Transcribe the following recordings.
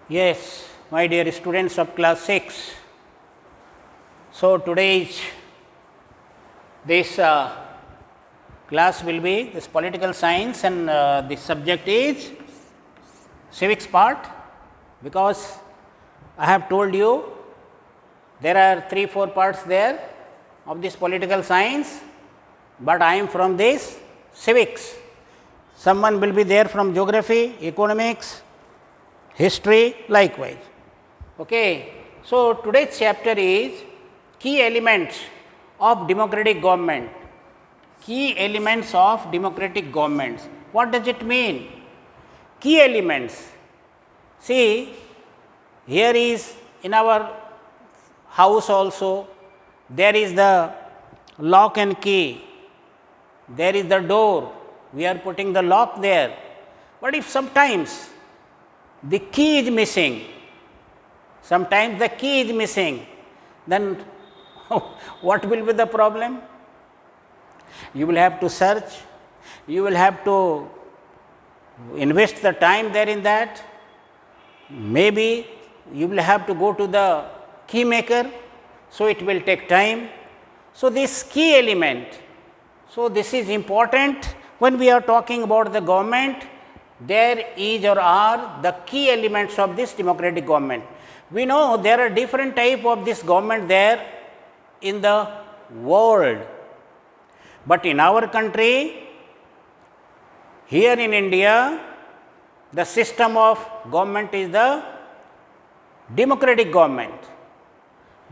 Yes, my dear students of class 6. So, today's this class will be this political science and the subject is civics part, because I have told you there are 3-4 parts there of this political science, but I am from this civics. Someone will be there from geography, economics, history likewise. Okay. So, today's chapter is key elements of democratic government. Key elements of democratic governments. What does it mean? Key elements. See, here is in our house also, there is the lock and key, there is the door, we are putting the lock there. But if sometimes the key is missing, sometimes the key is missing, then what will be the problem? You will have to search, you will have to invest the time there in that, maybe you will have to go to the key maker, so it will take time. So, this key element, so this is important when we are talking about the government. There is or are the key elements of this democratic government. We know there are different type of this government there in the world, but in our country, here in India, the system of government is the democratic government,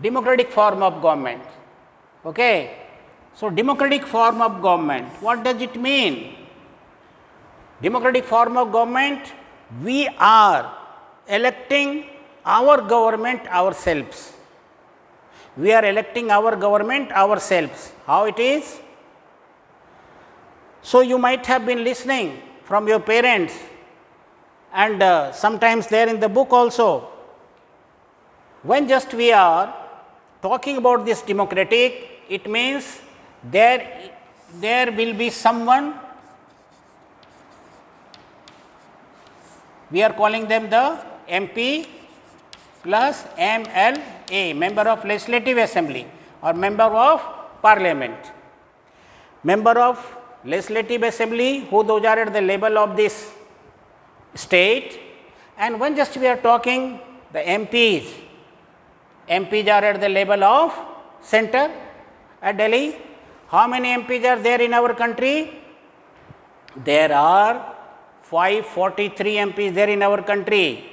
democratic form of government. Okay. So, democratic form of government, what does it mean? Democratic form of government, we are electing our government ourselves. We are electing our government ourselves. How it is? So, you might have been listening from your parents, and sometimes there in the book also. When just we are talking about this democratic, it means there will be someone, we are calling them the MP plus MLA, member of legislative assembly or member of parliament. Member of legislative assembly, who those are at the level of this state, and when just we are talking the MPs, MPs are at the level of center at Delhi. How many MPs are there in our country? There are 543 MPs there in our country.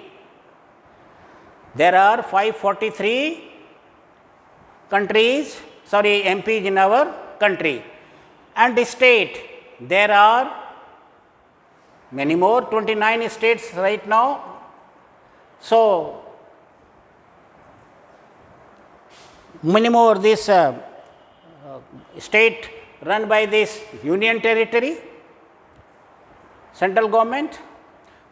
There are 543 MPs in our country. And the state, there are many more, 29 states right now. So, many more this state run by this union territory, central government.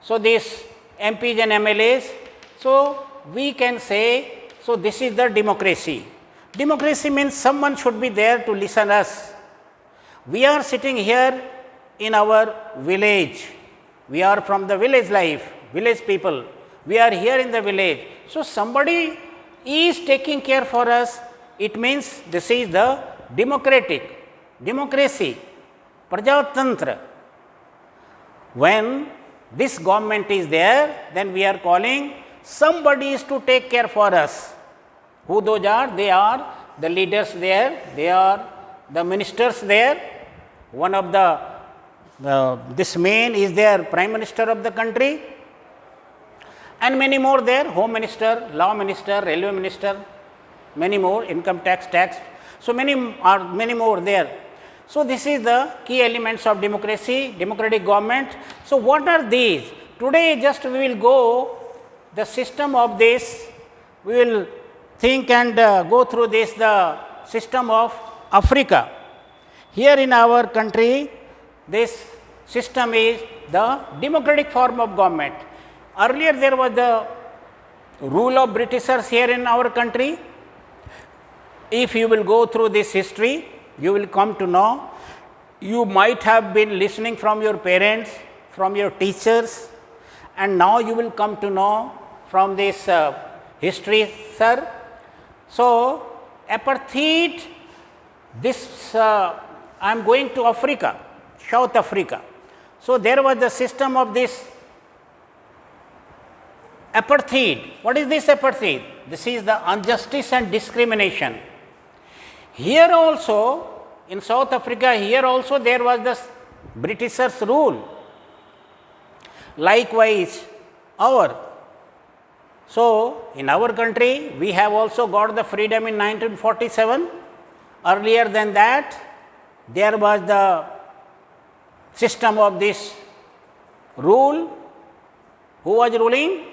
So, these MPs and MLAs, so we can say, so this is the democracy. Democracy means someone should be there to listen us. We are sitting here in our village, we are from the village life, village people, we are here in the village. So, somebody is taking care for us, it means this is the democracy, Prajatantra. When this government is there, then we are calling somebody is to take care for us. Who those are? They are the leaders there, they are the ministers there. One of this main is their prime minister of the country, and many more there, home minister, law minister, railway minister, many more, income tax. So, many more there. So, this is the key elements of democracy, democratic government. So, what are these? Today just we will go the system of this, we will think and go through this, the system of Africa. Here in our country, this system is the democratic form of government. Earlier there was the rule of Britishers here in our country. If you will go through this history, you will come to know, you might have been listening from your parents, from your teachers, and now you will come to know from this history, sir. So, apartheid, this I am going to Africa, South Africa. So, there was the system of this apartheid. What is this apartheid? This is the injustice and discrimination. Here also, in South Africa, here also there was the Britishers' rule. Likewise, so in our country, we have also got the freedom in 1947. Earlier than that, there was the system of this rule. Who was ruling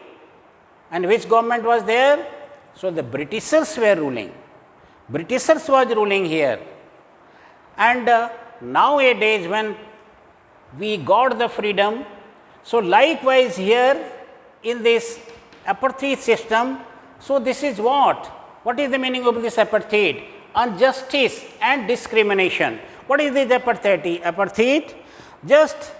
and which government was there? So, the Britishers were ruling. Britishers was ruling here. And nowadays, when we got the freedom, so likewise here in this apartheid system, so this is what? What is the meaning of this apartheid? Injustice and discrimination. What is this apartheid? Apartheid, just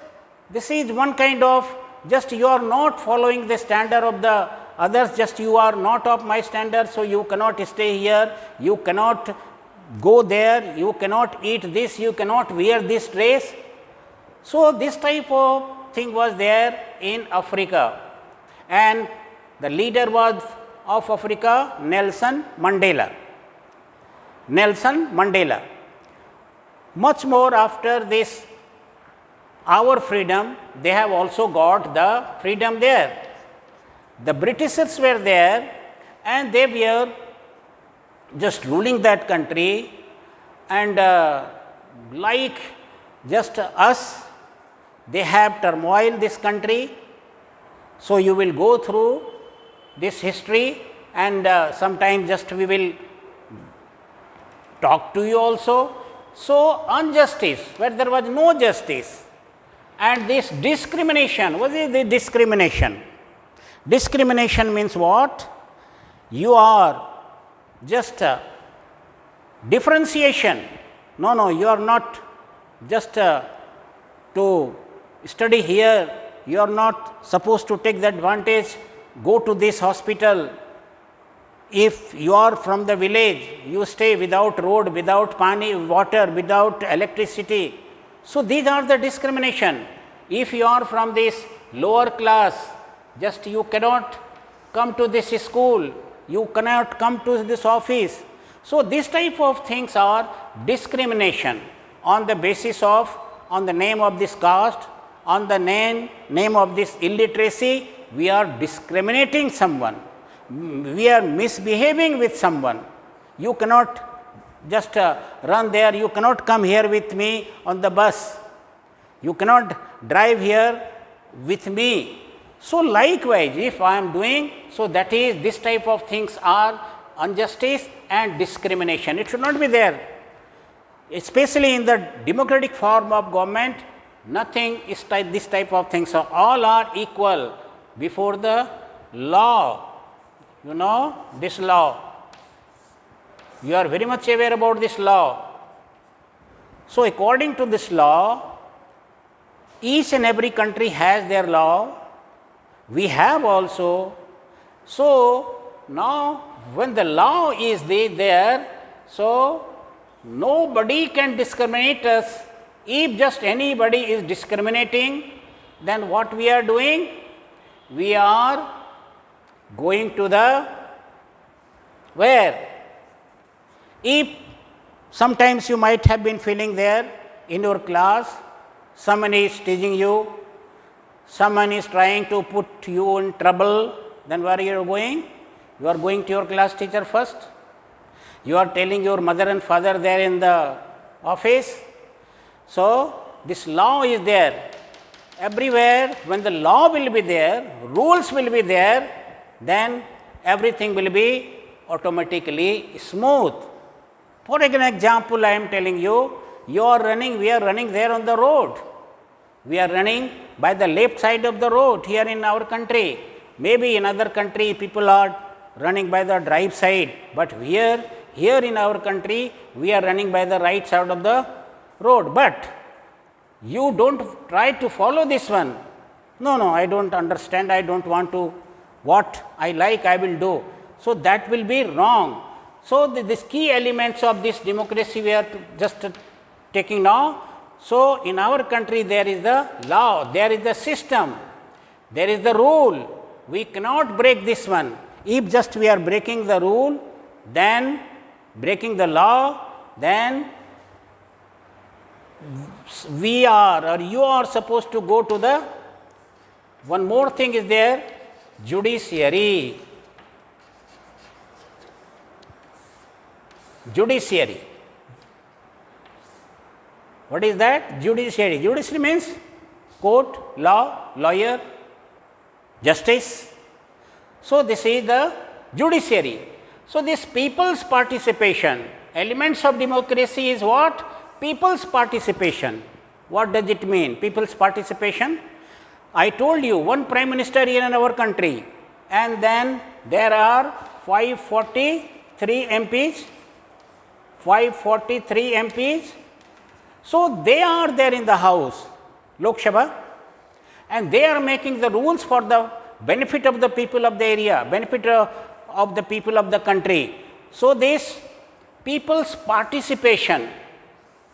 this is one kind of, just you are not following the standard of the others, just you are not of my standard, so you cannot stay here, you cannot go there, you cannot eat this, you cannot wear this dress. So, this type of thing was there in Africa, and the leader was of Africa, Nelson Mandela. Nelson Mandela. Much more after this, our freedom, they have also got the freedom there. The Britishers were there and they were just ruling that country, and like just us, they have turmoil this country. So, you will go through this history, and sometimes just we will talk to you also. So, injustice, where there was no justice, and this discrimination. What is the discrimination? Discrimination means what? You are just differentiation. No, you are not just to study here, you are not supposed to take the advantage, go to this hospital. If you are from the village, you stay without road, without pani, water, without electricity. So, these are the discrimination. If you are from this lower class, just you cannot come to this school, you cannot come to this office. So, this type of things are discrimination on the basis of, on the name of this caste, on the name of this illiteracy, we are discriminating someone, we are misbehaving with someone. You cannot just run there, you cannot come here with me on the bus, you cannot drive here with me. So, likewise, if I am doing, so that is, this type of things are injustice and discrimination. It should not be there. Especially in the democratic form of government, nothing is this type of things. So, all are equal before the law. You know this law. You are very much aware about this law. So, according to this law, each and every country has their law. We have also. So, now when the law is there, so nobody can discriminate us. If just anybody is discriminating, then what we are doing? We are going to the where? If sometimes you might have been feeling there in your class, someone is teasing you, someone is trying to put you in trouble, then where you are going? You are going to your class teacher first. You are telling your mother and father there in the office. So, this law is there. Everywhere, when the law will be there, rules will be there, then everything will be automatically smooth. For an example, I am telling you, you are running, we are running there on the road. We are running by the left side of the road here in our country. Maybe in other country, people are running by the drive side, but here in our country, we are running by the right side of the road. But you don't try to follow this one. No, I don't understand, I don't want to what I like I will do. So, that will be wrong. So, these key elements of this democracy we are just taking now. So, in our country there is the law, there is the system, there is the rule. We cannot break this one. If just we are breaking the rule, then breaking the law, then we are or you are supposed to go to the, one more thing is there, judiciary. Judiciary. What is that? Judiciary. Judiciary means court, law, lawyer, justice. So, this is the judiciary. So, this people's participation, elements of democracy is what? People's participation. What does it mean? People's participation. I told you one prime minister here in our country, and then there are 543 MPs. 543 MPs. So, they are there in the house, Lok Sabha, and they are making the rules for the benefit of the people of the area, benefit of the people of the country. So, this people's participation,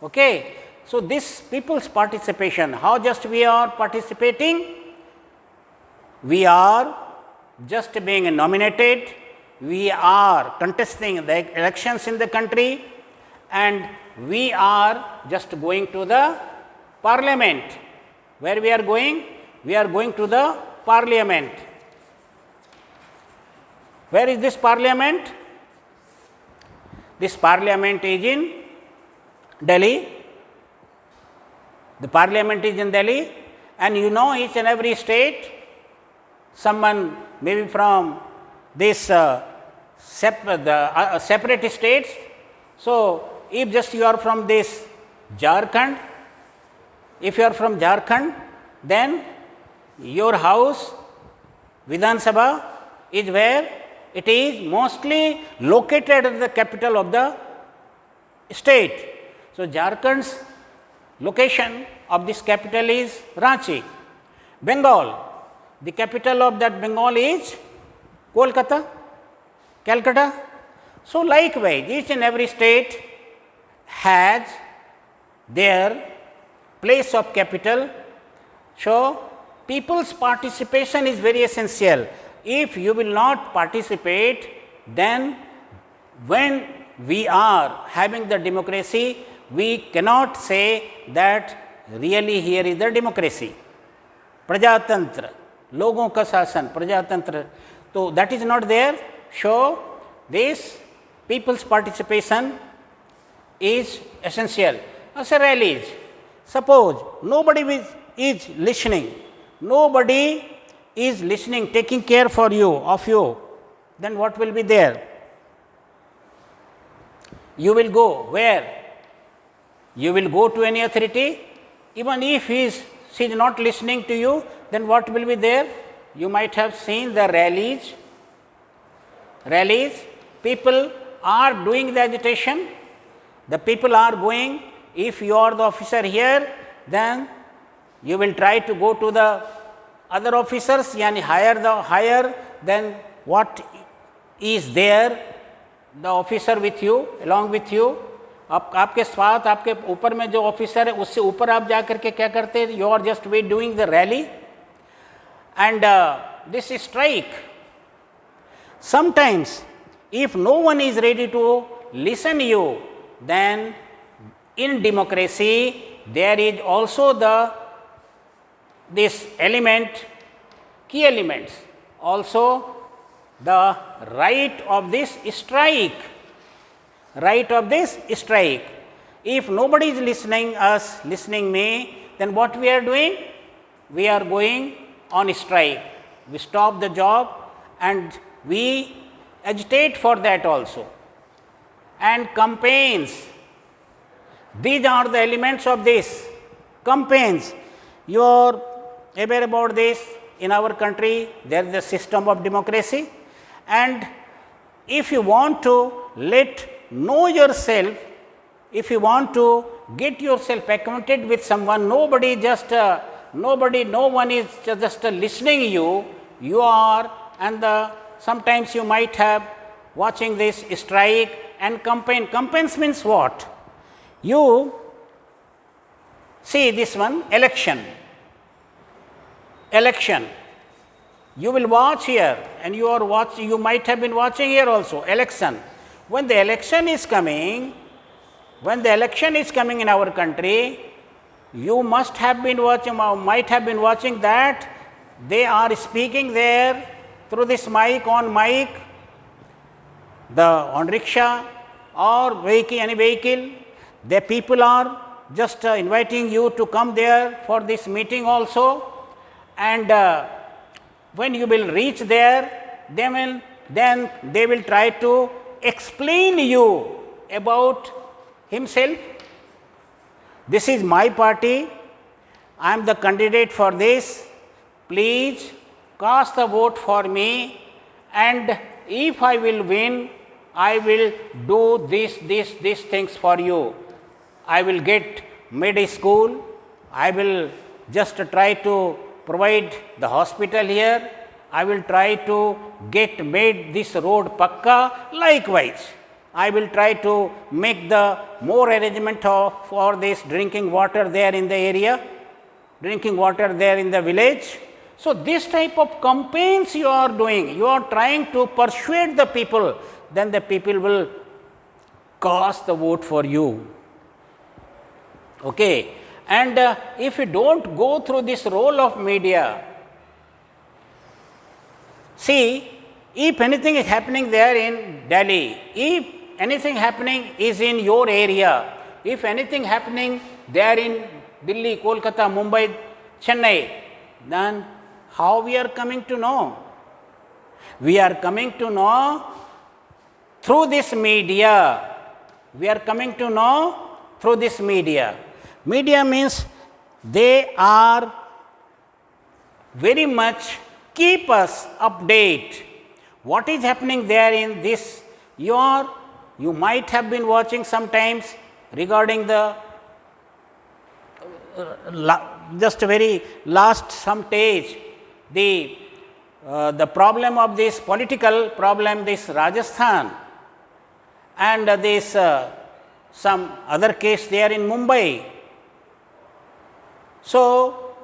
okay. So, this people's participation, how just we are participating? We are just being nominated, we are contesting the elections in the country, and we are just going to the parliament. Where we are going? We are going to the parliament. Where is this parliament? This parliament is in Delhi. The parliament is in Delhi, and you know each and every state, someone maybe from this separate states. So, if just you are from this Jharkhand, if you are from Jharkhand, then your house Vidhan Sabha is where? It is mostly located at the capital of the state. So, Jharkhand's location of this capital is Ranchi. Bengal, the capital of that Bengal is Kolkata, Calcutta. So, likewise each and every state has their place of capital. So, people's participation is very essential. If you will not participate, then when we are having the democracy, we cannot say that really here is the democracy. Prajatantra, logon ka shasan, prajatantra, so that is not there. So, this people's participation is essential. As a rallies, suppose nobody is listening, nobody is listening, taking care for you, of you, then what will be there? You will go where? You will go to any authority. Even if she is not listening to you, then what will be there? You might have seen the rallies. Rallies, people are doing the agitation. The people are going. If you are the officer here, then you will try to go to the other officers, yani higher than what is there, the officer with you, along with you. आपके साथ आपके ऊपर में जो officer है उससे ऊपर आप जा करके क्या करते हैं? You are just doing the rally, and this strike. Sometimes, if no one is ready to listen you, then in democracy there is also this element, key elements, also the right of this strike. Right of this strike. If nobody is listening me, then what we are doing? We are going on strike. We stop the job and we agitate for that also. And campaigns. These are the elements of this. Campaigns. You are aware about this. In our country, there is a system of democracy. And if you want to know yourself, if you want to get yourself acquainted with someone, no one is just listening you are and sometimes you might have watching this strike and campaign. Campaigns means what? You see this one, election. You will watch here, and you might have been watching here also, election. When the election is coming in our country, you might have been watching that they are speaking there through this mic, on rickshaw or any vehicle. The people are just inviting you to come there for this meeting also, and when you will reach there, then they will try to explain you about himself. This is my party, I am the candidate for this, please cast a vote for me, and if I will win, I will do these things for you. I will get made a school, I will just try to provide the hospital here, I will try to made this road pakka. Likewise, I will try to make the more arrangement for this drinking water there in the area, drinking water there in the village. So, this type of campaigns you are doing, you are trying to persuade the people, then the people will cast the vote for you. Okay. And if you do not go through this role of media, see, if anything is happening there in Delhi, if anything happening is in your area, if anything happening there in Delhi, Kolkata, Mumbai, Chennai, then how we are coming to know? We are coming to know through this media. Media means they are very much keep us update. What is happening there in this? You might have been watching sometimes regarding the just very last some stage, the problem of this political problem, this Rajasthan, and this some other case there in Mumbai. So,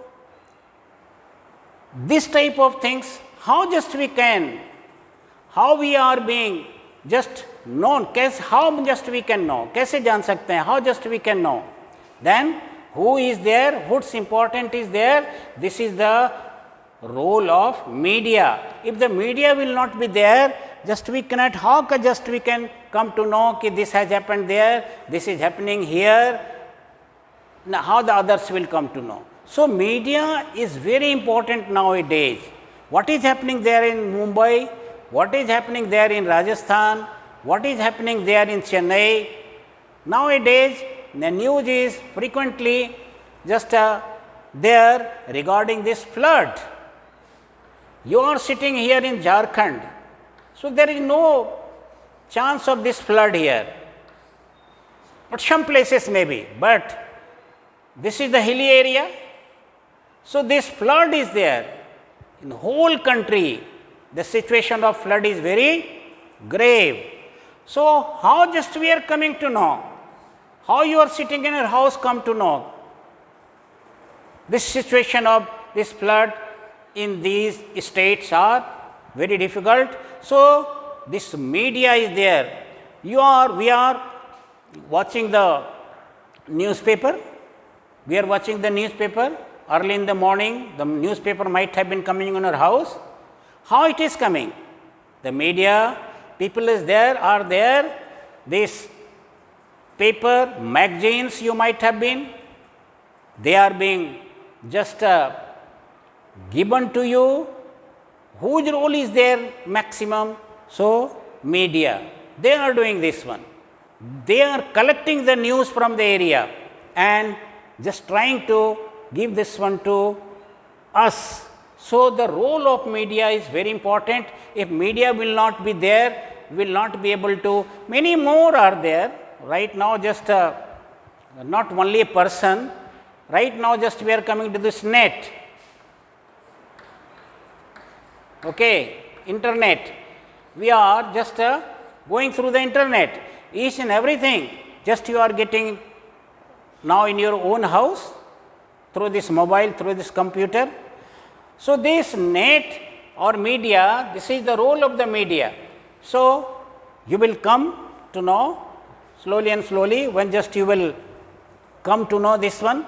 this type of things, how we are being just known, how just we can know, कैसे जान सकते हैं, how just we can know. Then who is there, what's important is there, this is the role of media. If the media will not be there, just we cannot, just we can come to know that this has happened there, this is happening here. Now, how the others will come to know? So, media is very important nowadays. What is happening there in Mumbai? What is happening there in Rajasthan? What is happening there in Chennai? Nowadays, the news is frequently just there regarding this flood. You are sitting here in Jharkhand, so there is no chance of this flood here, but some places may be, but this is the hilly area. So, this flood is there in the whole country. The situation of flood is very grave. So, how just we are coming to know? How you are sitting in your house come to know? This situation of this flood in these states are very difficult. So, this media is there. We are watching the newspaper. We are watching the newspaper early in the morning. The newspaper might have been coming in our house. How it is coming? The media people are there. This paper, magazines you might have been, they are being just given to you. Whose role is there maximum? So, media, they are doing this one. They are collecting the news from the area and just trying to give this one to us. So, the role of media is very important. If media will not be there, will not be able to, many more are there. Right now, just not only a person, right now just we are coming to this net. Okay. internet. We are just going through the internet, each and everything, just you are getting now in your own house, through this mobile, through this computer. So, this net or media, this is the role of the media. So, you will come to know slowly and slowly, when just you will come to know this one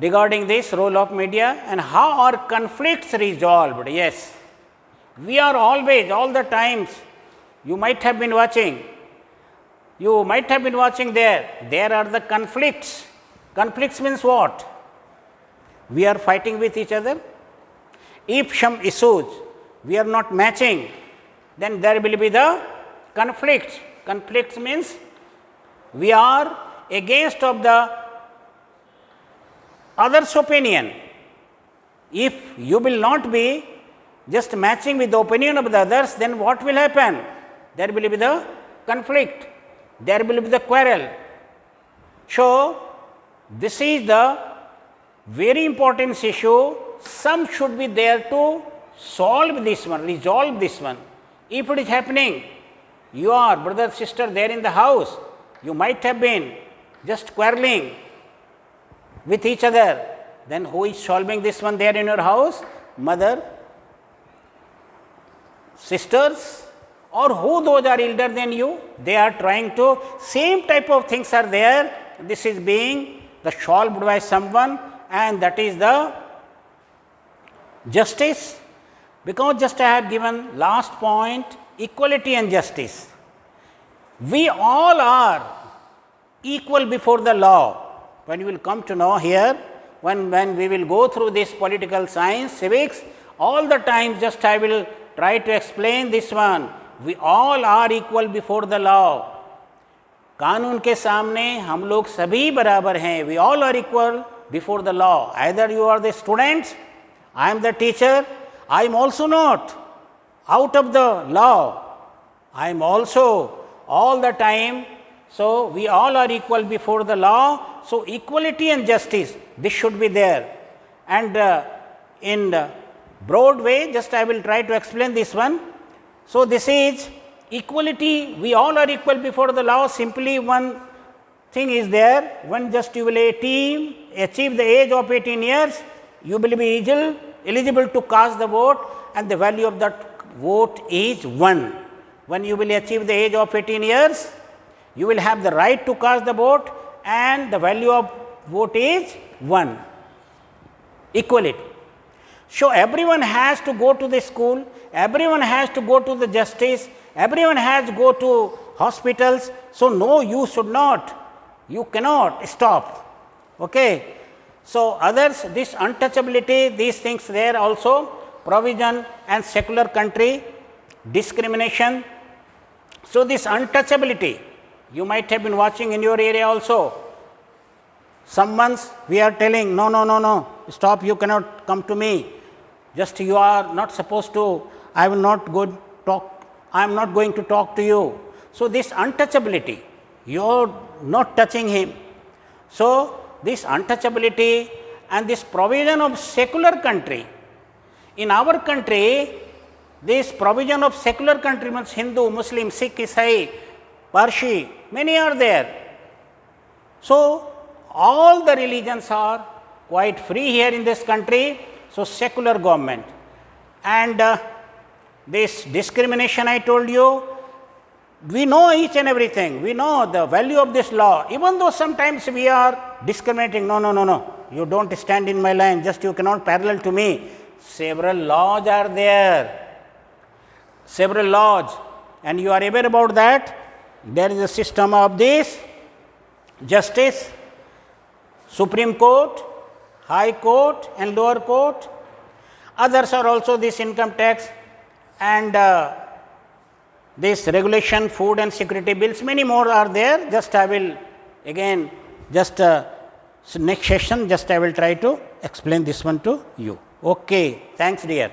regarding this role of media and how are conflicts resolved. Yes, we are always, all the times, you might have been watching there are the conflicts. Conflicts means what? We are fighting with each other. If some issues we are not matching, then there will be the conflicts. Conflicts means we are against of the other's opinion. If you will not be just matching with the opinion of the others, then what will happen? There will be the conflict, there will be the quarrel. So, this is the very important issue. Some should be there to solve this one, resolve this one. If it is happening, you are brother, sister there in the house, you might have been just quarreling with each other, then who is solving this one there in your house? Mother, sisters, or who those are elder than you? They are trying to, same type of things are there. This is being the solved by someone, and that is the justice. Because just I have given last point, equality and justice. We all are equal before the law. When you will come to know here, when we will go through this political science, civics, all the time just I will try to explain this one. We all are equal before the law. कानून के सामने हम लोग सभी बराबर हैं. We all are equal before the law. Either you are the students, I am the teacher, I am also not out of the law. I am also all the time. So, we all are equal before the law. So, equality and justice, this should be there. And in broad way, just I will try to explain this one. So, this is equality, we all are equal before the law. Simply one thing is there, when just you will achieve the age of 18 years, you will be eligible to cast the vote, and the value of that vote is 1. When you will achieve the age of 18 years, you will have the right to cast the vote, and the value of vote is 1. Equality. So, everyone has to go to the school, everyone has to go to the justice, everyone has to go to hospitals. So, no, you should not, you cannot stop. Okay. So, others, this untouchability, these things there also, provision and secular country, discrimination. So, this untouchability, you might have been watching in your area also. Someone's we are telling, no, stop, you cannot come to me. Just you are not supposed to, I am not going to talk to you. So, this untouchability, you are not touching him. So, this untouchability and this provision of secular country. In our country, this provision of secular country means Hindu, Muslim, Sikh, Isai, Parsi, many are there. So, all the religions are quite free here in this country. So, secular government. And this discrimination I told you, we know each and everything, we know the value of this law, even though sometimes we are discriminating, no, you don't stand in my line, just you cannot parallel to me. Several laws are there, several laws, and you are aware about that. There is a system of this justice, Supreme Court, High Court and lower court. Others are also this income tax and this regulation, food and security bills, many more are there. Just I will again, just next session, just I will try to explain this one to you. Okay, thanks dear.